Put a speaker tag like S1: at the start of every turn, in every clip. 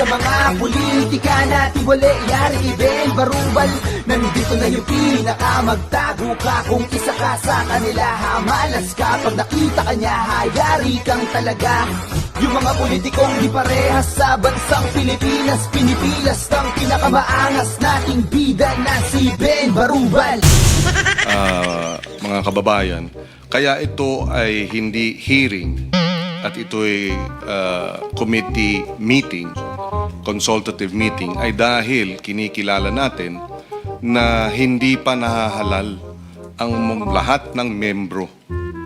S1: sa mga politika na tiwali, yari, Ben Barubal. Nandito na yung pinakamagtago ka. Kung isa ka sa kanila, hamalas ka. Pag nakita ka niya, hayari kang talaga. Yung mga politikong di parehas sa bansang Pilipinas, pinipilas ng pinakamaangas nating bida na si Ben Barubal.
S2: Mga kababayan, kaya ito ay hindi hearing at ito ay committee meeting, consultative meeting, ay dahil kinikilala natin na hindi pa nahahalal ang lahat ng membro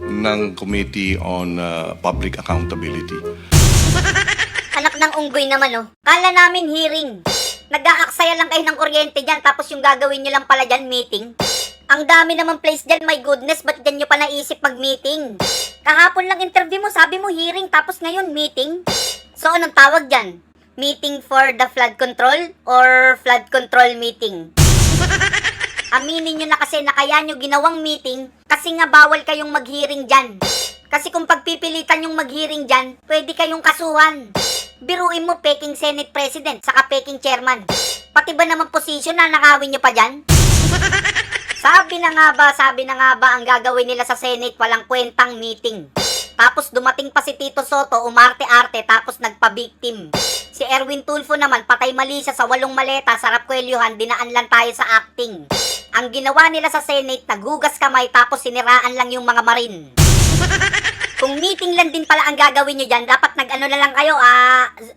S2: ng Committee on Public Accountability.
S3: Anak ng unggoy naman, oh. Kala namin hearing. Nag-aaksaya lang kayo ng kuryente dyan, tapos yung gagawin nyo lang pala dyan, meeting. Ang dami naman place dyan, my goodness, ba't dyan nyo pa naisip mag-meeting? Kahapon lang interview mo, sabi mo hearing, tapos ngayon meeting? So, anong tawag dyan? Meeting for the flood control or flood control meeting? Aminin nyo na kasi na kaya nyo ginawang meeting kasi nga bawal kayong mag-hearing dyan. Kasi kung pagpipilitan yung mag-hearing dyan, pwede kayong kasuhan. Biruin mo, peking Senate President, saka peking Chairman. Pati ba naman posisyon na nakawin nyo pa dyan? Sabi na nga ba ang gagawin nila sa Senate walang kwentang meeting. Tapos dumating pa si Tito Soto, umarte-arte, tapos nagpa-victim. Si Erwin Tulfo naman, patay mali siya sa 8 maleta, sarap kwelyuhan, dinaan lang tayo sa acting. Ang ginawa nila sa Senate, naghugas kamay, tapos siniraan lang yung mga marin. Kung meeting lang din pala ang gagawin nyo dyan, dapat nag-ano na lang kayo,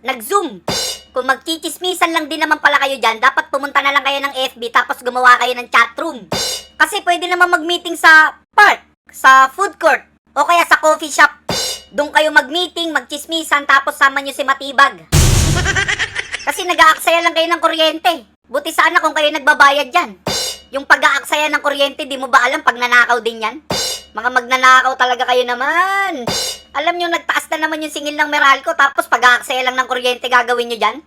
S3: nag-zoom. Kung magchichismisan lang din naman pala kayo dyan, dapat pumunta na lang kayo ng FB, tapos gumawa kayo ng chatroom. Kasi pwede naman mag-meeting sa park, sa food court, o kaya sa coffee shop. Doon kayo mag-meeting, magchismisan, tapos sama nyo si Matibag. Kasi nag-aaksaya lang kayo ng kuryente. Buti sana kung kayo nagbabayad dyan. Yung pag-aaksaya ng kuryente, di mo ba alam pag nanakaw din yan? Mga magnanakaw talaga kayo naman. Alam nyo, nagtaas na naman yung singil ng Meralco, tapos pag-aaksaya lang ng kuryente gagawin nyo dyan?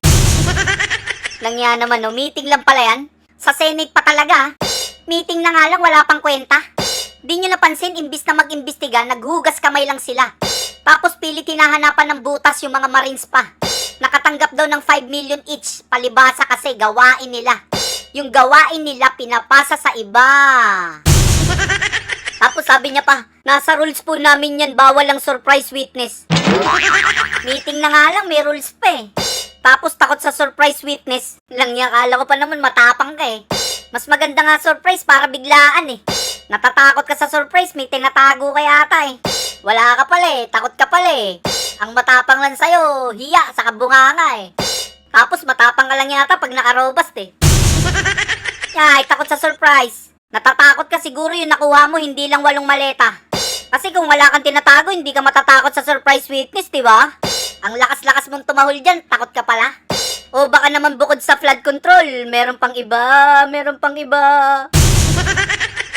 S3: Langya naman, no? Meeting lang pala yan. Sa Senate pa talaga. Meeting na nga lang, wala pang kwenta. Di nyo napansin, imbis na mag-imbestiga, naghugas kamay lang sila. Tapos pilit hinahanapan ng butas yung mga Marines pa. Nakatanggap daw ng 5 million each, palibasa kasi gawain nila. Yung gawain nila pinapasa sa iba. Tapos sabi niya pa, nasa rules po namin yan, bawal ang surprise witness. Meeting na nga lang, may rules pa eh. Tapos takot sa surprise witness. Langya, kala ko pa naman matapang ka eh. Mas maganda nga surprise para biglaan eh. Natatakot ka sa surprise, may tinatago ka yata eh. Wala ka pala eh, takot ka pala eh. Ang matapang lang sa'yo, hiya sa kabunganga eh. Tapos matapang ka lang yata pag nakarobast eh. Ay, takot sa surprise. Natatakot ka siguro yung nakuha mo, hindi lang 8 maleta. Kasi kung wala kang tinatago, hindi ka matatakot sa surprise witness, diba? Ang lakas-lakas mong tumahol dyan, takot ka pala. O baka naman bukod sa flood control, meron pang iba.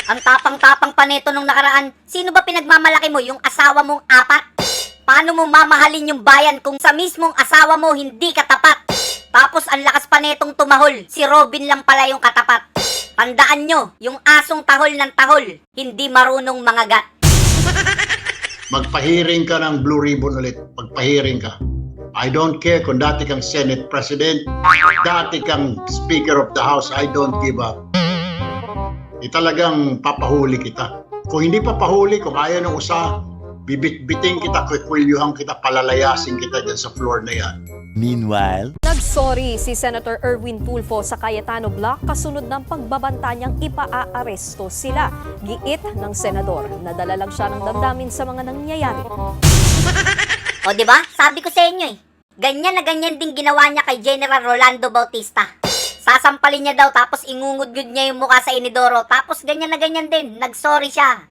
S3: Ang tapang-tapang pa neto nung nakaraan. Sino ba pinagmamalaki mo, yung asawa mong 4? Paano mo mamahalin yung bayan kung sa mismong asawa mo hindi ka tapat? Tapos ang lakas pa netong tumahol, si Robin lang pala yung katapat. Tandaan nyo, yung asong tahol ng tahol, hindi marunong mangagat.
S4: Magpahiring ka ng Blue Ribbon ulit. Magpahiring ka. I don't care kung dati kang Senate President, dati kang Speaker of the House, I don't give up. Talagang papahuli kita. Kung hindi papahuli, kung ayaw ng usa, bibit-biting kita, kwikwelyuhan kita, palalayasin kita dyan sa floor na yan.
S5: Meanwhile,
S6: nagsorry si Senator Erwin Tulfo sa Cayetano Block kasunod ng pagbabanta niyang ipaaresto sila. Giit ng senador, nadala lang siya ng damdamin sa mga nangyayari.
S3: O diba? Sabi ko sa inyo eh. Ganyan na ganyan din ginawa niya kay General Rolando Bautista. Sasampalin niya daw tapos ingungudgud niya yung mukha sa inidoro. Tapos ganyan na ganyan din. Nagsorry siya.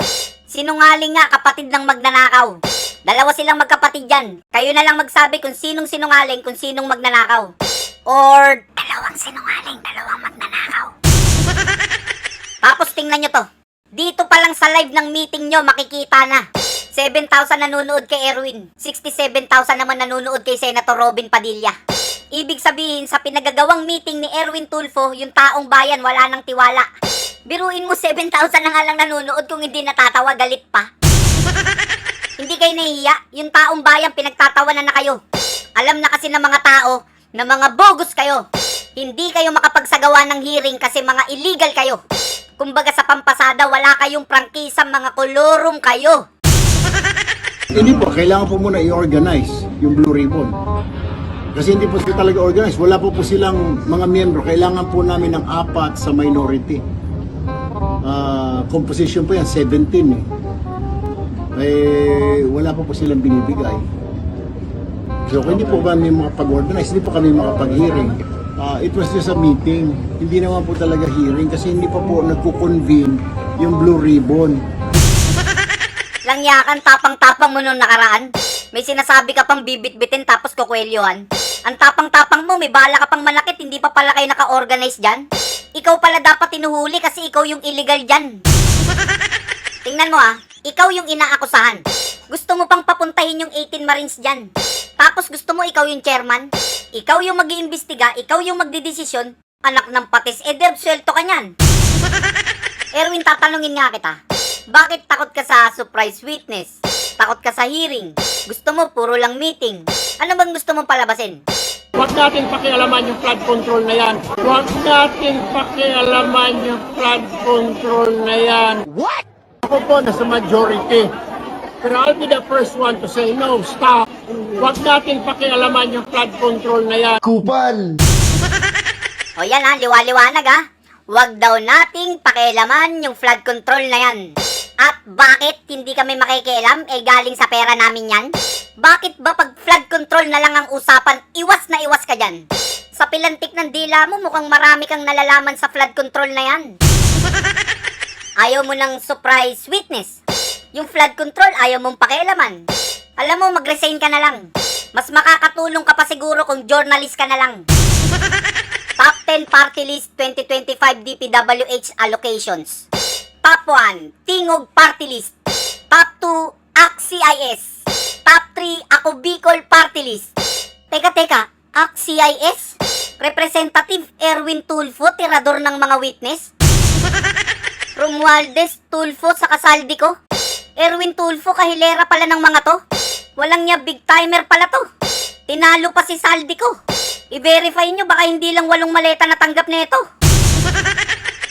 S3: Sinungaling nga, kapatid ng magnanakaw. Dalawa silang magkapatid dyan. Kayo na lang magsabi kung sinong sinungaling, kung sinong magnanakaw. Or dalawang sinungaling, dalawang magnanakaw. Tapos tingnan nyo to. Dito pa lang sa live ng meeting nyo, makikita na. 7,000 nanonood kay Erwin. 67,000 naman nanonood kay Senator Robin Padilla. Ibig sabihin, sa pinagagawang meeting ni Erwin Tulfo, yung taong bayan wala nang tiwala. Biruin mo, 7,000 na nga lang nanonood, kung hindi natatawa, galit pa. Hindi kayo nahihiya? Yung taong bayan, pinagtatawanan na kayo. Alam na kasi ng mga tao na mga bogus kayo. Hindi kayo makapagsagawa ng hearing kasi mga illegal kayo. Kumbaga sa pampasada, wala kayong prangkisa, mga kolorum kayo.
S4: Hindi po, kailangan po muna i-organize yung Blue Ribbon. Kasi hindi po sila talaga organize. Wala po silang mga miyembro. Kailangan po namin ng 4 sa minority. Composition po yan, 17 eh. Wala po silang binibigay. So kung hindi po kami makapag-organize, hindi po kami makapag-hearing. It was just a meeting. Hindi naman po talaga hearing kasi hindi pa po nagko-convene yung Blue Ribbon.
S3: Langyakan, tapang-tapang mo nung nakaraan. May sinasabi ka pang bibit-bitin tapos kukwelyohan. Ang tapang-tapang mo, may bala ka pang manakit, hindi pa pala kayo naka-organize dyan. Ikaw pala dapat tinuhuli kasi ikaw yung illegal dyan. Tingnan mo ikaw yung inaakusahan. Gusto mo pang papuntahin yung 18 Marines dyan. Tapos gusto mo ikaw yung chairman. Ikaw yung mag-iimbestiga, ikaw yung magdidesisyon. Anak ng patis, swelto ka nyan. Erwin, tatanungin nga kita. Bakit takot ka sa surprise witness? Takot ka sa hearing? Gusto mo puro lang meeting? Ano bang gusto mong palabasin?
S5: Huwag natin pakialaman yung flood control na yan. Huwag natin pakialaman yung flood control na yan. What? Ako po nasa majority. Pero I'll be the first one to say, no, stop. Huwag natin pakialaman yung flood control na yan.
S1: Kupal!
S3: O yan liwaliwanag Huwag daw nating pakialaman yung flood control na yan. At bakit hindi kami makikialam? Galing sa pera namin yan? Bakit ba pag flood control na lang ang usapan, iwas na iwas ka dyan? Sa pilantik ng dila mo, mukhang marami kang nalalaman sa flood control na yan. Ayaw mo ng surprise witness. Yung flood control, ayaw mong pakialaman. Alam mo, mag-resign ka na lang. Mas makakatulong ka pa siguro kung journalist ka na lang. Top 10 Party List 2025 DPWH Allocations. Top 1, Tingog Party List. Top 2, ACT-CIS. Top 3, Ako Bicol Party List. Teka, ACT-CIS? Representative Erwin Tulfo, tirador ng mga witness? Romualdez Tulfo sa kasaldi ko? Erwin Tulfo, kahilera pala ng mga to? Walang niya, big timer pala to. Tinalo pa si saldi ko. I-verify nyo, baka hindi lang 8 maleta natanggap nito.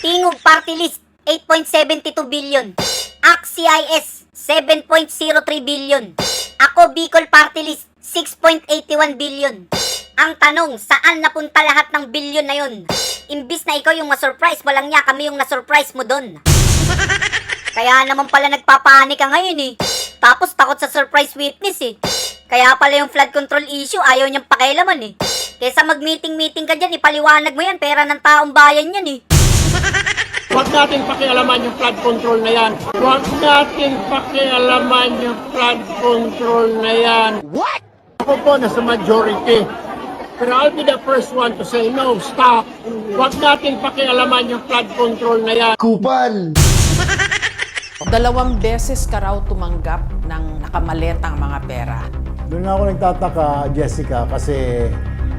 S3: Tingog Party List, 8.72 billion. ACT-CIS, 7.03 billion. Ako Bicol Party List, 6.81 billion. Ang tanong, saan napunta lahat ng billion na yun? Imbis na ikaw yung ma-surprise, walang niya, kami yung na-surprise mo dun. Kaya naman pala nagpapanik ka ngayon Tapos takot sa surprise witness Kaya pala yung flood control issue, ayaw niyang pakialaman Kesa mag-meeting-meeting ka dyan, ipaliwanag mo yan, pera ng taong bayan yan
S5: Huwag natin pakialaman yung flood control na yan. Huwag natin pakialaman yung flood control na yan. What? Ako po nasa majority. Pero I'll be the first one to say, no, stop. Huwag natin pakialaman yung flood control na yan.
S1: Kupal!
S7: 2 beses ka raw tumanggap ng nakamaletang mga pera.
S8: Doon nga ako nagtataka, Jessica, kasi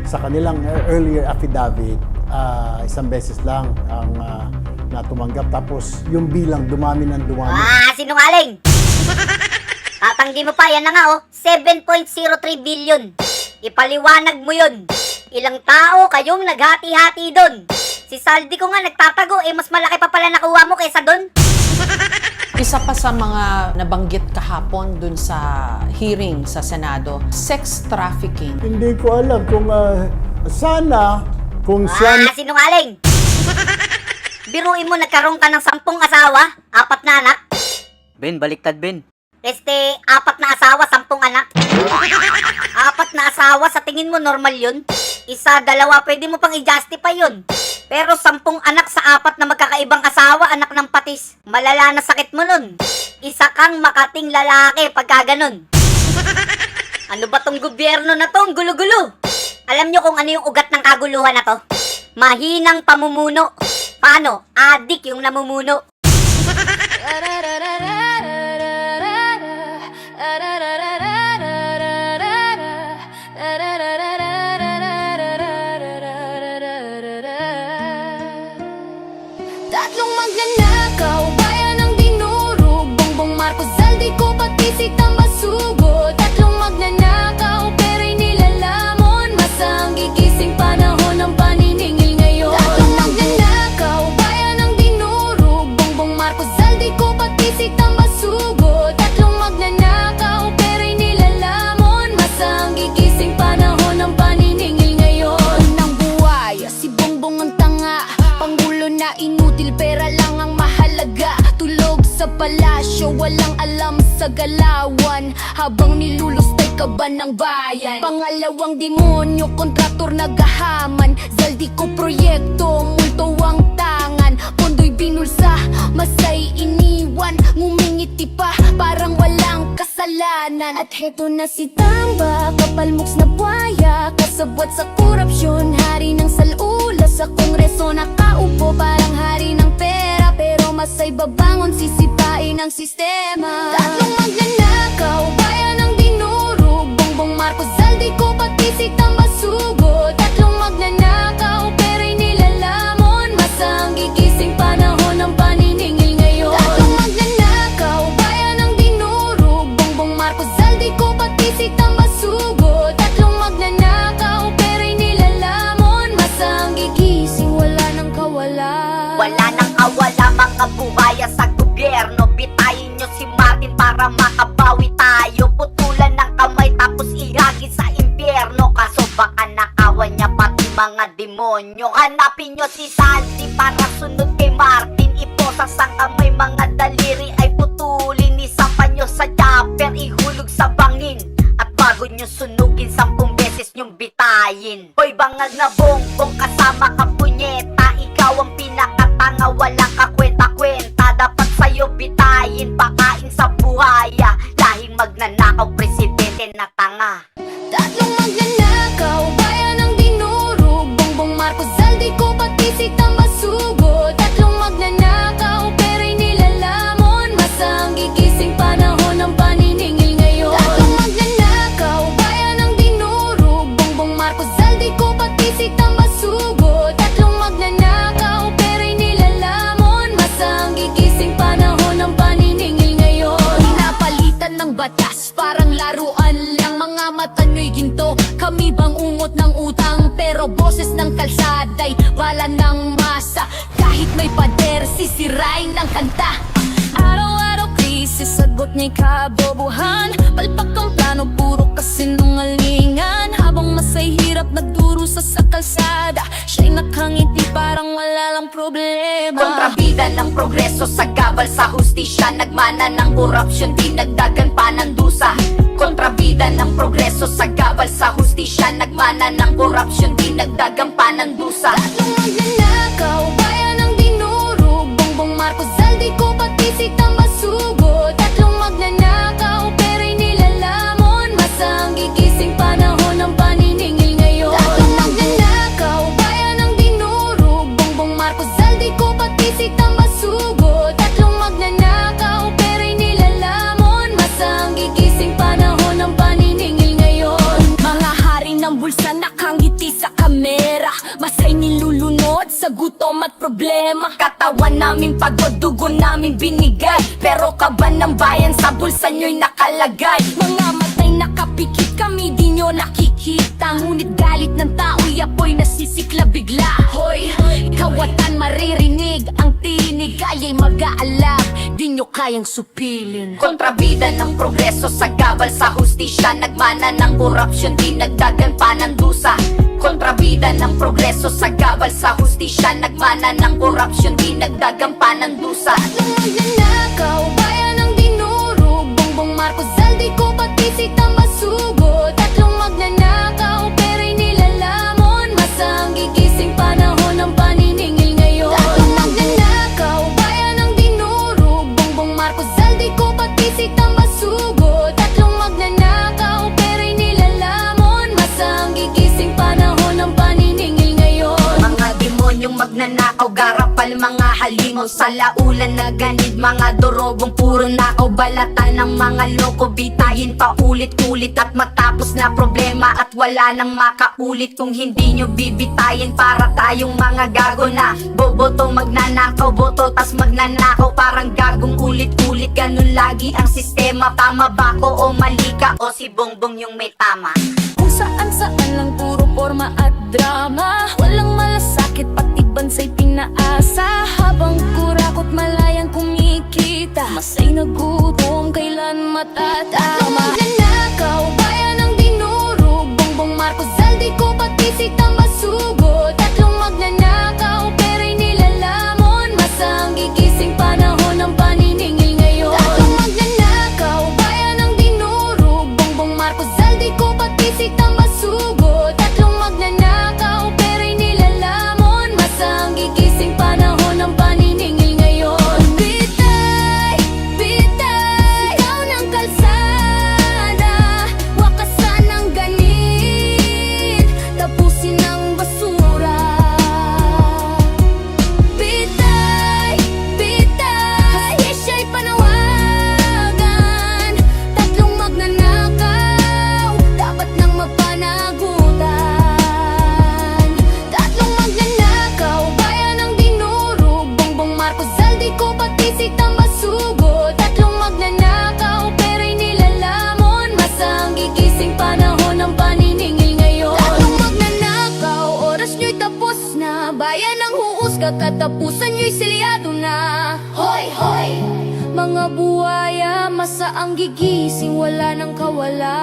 S8: sa kanilang earlier affidavit, 1 beses lang ang natumanggap. Tapos yung bilang dumami ng dumami.
S3: Sinungaling! Tatanggi mo pa, yan na nga 7.03 billion. Ipaliwanag mo yun. Ilang tao kayong naghati-hati doon. Si saldi ko nga nagtatago, mas malaki pa pala nakuha mo kaysa doon.
S7: Isa pa sa mga nabanggit kahapon dun sa hearing sa Senado, sex trafficking.
S8: Hindi ko alam kung sana, kung siya...
S3: Sinungaling! Biruin mo, nagkaroon ka ng 10 asawa, 4 na anak.
S9: Ben, baliktad Ben.
S3: 4 na asawa, 10 anak. 4 na asawa, sa tingin mo normal yun? 1, 2, pwede mo pang i-justify yun. Pero 10 anak sa 4 na magkakaibang asawa, anak ng patis. Malala na sakit mo nun. Isa kang makating lalaki pagka ganun. Ano ba tong gobyerno na to? Ang gulo-gulo. Alam nyo kung ano yung ugat ng kaguluhan na to? Mahinang pamumuno. Paano? Adik yung namumuno.
S10: Tatlong magnanakaw, bayan ng dinurog. Bongbong Marcos, Zaldi ko, pati si Tambasugo. Tatlong magnanakaw, pera'y nilalamon. Masang gigising lalawan habang nilulustay ka ba ng bayan. Pangalawang demonyo, kontraktor nagahaman. Zaldi ko proyekto, multo ang tangan. Pondo'y binulsa, masay iniwan. Ngumingiti pa, parang walang kasalanan. At heto na si Tamba, kapalmuks na buhaya. Kasabwat sa korupsyon, hari ng salula. Sa kongreso nakaupo, parang hari ng pera. Pero masay babangon, sisipain ang sistema. Tatlong magnanakaw, bayan ng dinurog. Bongbong Marcos, Zaldi ko, pati si Tamba Sugo. Tatlong magnanakaw, pera'y nilalamon. Masang gigising panahon ng paniningil ngayon. Tatlong magnanakaw, bayan ng dinurog. Bongbong Marcos, Zaldi ko, pati si Tamba Sugo. Tatlong magnanakaw, pera'y nilalamon. Masang gigising, wala nang kawalan.
S3: Wala nang awala mga buhaya sa gobyerno. Bitayin nyo si Martin para makabawi tayo. Putulan ng kamay tapos ihagis sa impyerno. Kaso baka nakawan niya pati mga demonyo. Hanapin nyo si Santi para sunod kay Martin. Iposas ang kamay, mga daliri ay putulin. Isapan nyo sa chopper, ihulog sa bangin. At bago nyo sunugin, 10 beses nyong bitayin. Hoy bangag na bongbong, kasama ka punyeta. Ikaw ang pinakatanga, walang kakwenta-kwenta. Dapat sa'yo bitayin, pakain sa buhaya. Lahing magnanakaw, presidente na tanga.
S10: Tatlong magnanakaw, bayan ng dinurog. Bongbong Marcos, Zaldi ko, pati si Tamba Sugo. Tatlong magnanakaw, pera'y nilalamon. Masang gigising panahon ng paniningil ngayon. Tatlong magnanakaw, bayan ng dinurog. Bongbong Marcos, Zaldi ko, pati si Tamba Sugo. Tatlong magnanakaw, pera'y nilalamon. Masang gigising panahon ng paniningil ngayon. Napalitan ng batas, parang laruan lang. Mga mata nyo'y ginto, kami bang ungot ng utang? Pero boses ng kalsada'y bala ng masa. Kahit may pader, sisirain ng kanta. Araw-araw krisis, sagot niya'y kabobohan. Palpak ang plano, puro kasinungalingan. Habang masay hirap nagdurusa sa kalsada, siya'y nakangiti parang wala lang problema.
S3: Kontrabida ng progreso sa gabal sa hustisya. Nagmana ng korupsyon, dinagdagan pa ng dusa. Kontrabida ng progreso sa gabal sa hustisya. Nagmana ng korupsyon, dinagdagan pa ng dusa.
S10: Tatlong magnanakaw, bayan ng dinurog. Bongbong Marcos, Zaldi ko, pati si Tamba Sugo. Tatlong magnanakaw, pera'y nilalamon. Masang gigising panahon ng paniningil ngayon. Tatlong magnanakaw, bayan ng dinurog. Bongbong Marcos, Zaldi ko, pati si Tamba Sugo. Tatlong magnanakaw, pera'y nilalamon. Masang gigising panahon ng paniningil ngayon. Mga hari ng bulsa nakangiti sa kamera. Masay nilulunod sa gutom at problema. Katawan namin pagod, dugo namin binigay. Pero kaban ng bayan sa bulsa nyo'y nakalagay. Mga matay nakapikit, kami di nyo nakikita. Ngunit galit ng tao'y apoy nasisikla bigla. Hoy, kawatan maririnig, ang tinig aya'y mag-aalam. Di nyo kayang supilin.
S3: Kontrabida ng progreso sa gabal sa hustisya. Nagmana ng korupsyon, dinagdagan pa ng dusa. Kontrabida ng progreso sa gabal sa hustisya. Nagmana ng korupsyon, dinagdagan pa ng dusa.
S10: Tatlong magnanakaw, bayan ng dinurog. Bongbong Marcos, Zaldi ko, pati si Tamba Sugo. Tatlong magnanakaw, pera'y nilalamon. Masang gigising panahon ng paniningil ngayon. Tatlong magnanakaw, bayan ng dinurog. Bongbong Marcos, Zaldi ko, pati si Tamba Sugo. Tatlong magnanakaw, pera'y nilalamon. Masang gigising panahon ng paniningil ngayon.
S3: Mga demonyong magnanakaw, garapal mga halingaw. Sa laulan na ganid, mga dorobong puro nakaw. Balatan ng mga loko, bitayin pa ulit-ulit. At matapos na problema at wala nang makaulit. Kung hindi nyo bibitayin, para tayong mga gago na boboto, magnanakaw, boto tas magnanakaw. Parang gagong ulit-ulit, ganun lagi ang sistema. Tama ba ko o mali ka, o si Bongbong yung may tama?
S10: Kung saan-saan lang puro forma at drama. Walang malasakit, pati bansay pinaasa. Habang kurakot malayang kumikita, masay nagutom, kailan matatama? Tatlong magnanakaw, bayan ng dinurog. Bongbong Marcos, Zaldi ko, pati si Tamba Sugo. Tatlong magnanakaw, pera'y nilalamon. Masang gigising panahon ng paniningil ngayon. Tatlong magnanakaw, bayan Sa katapusan nyo'y selyado na. Hoy, hoy! Mga buhaya, masaang gigising, wala nang kawala.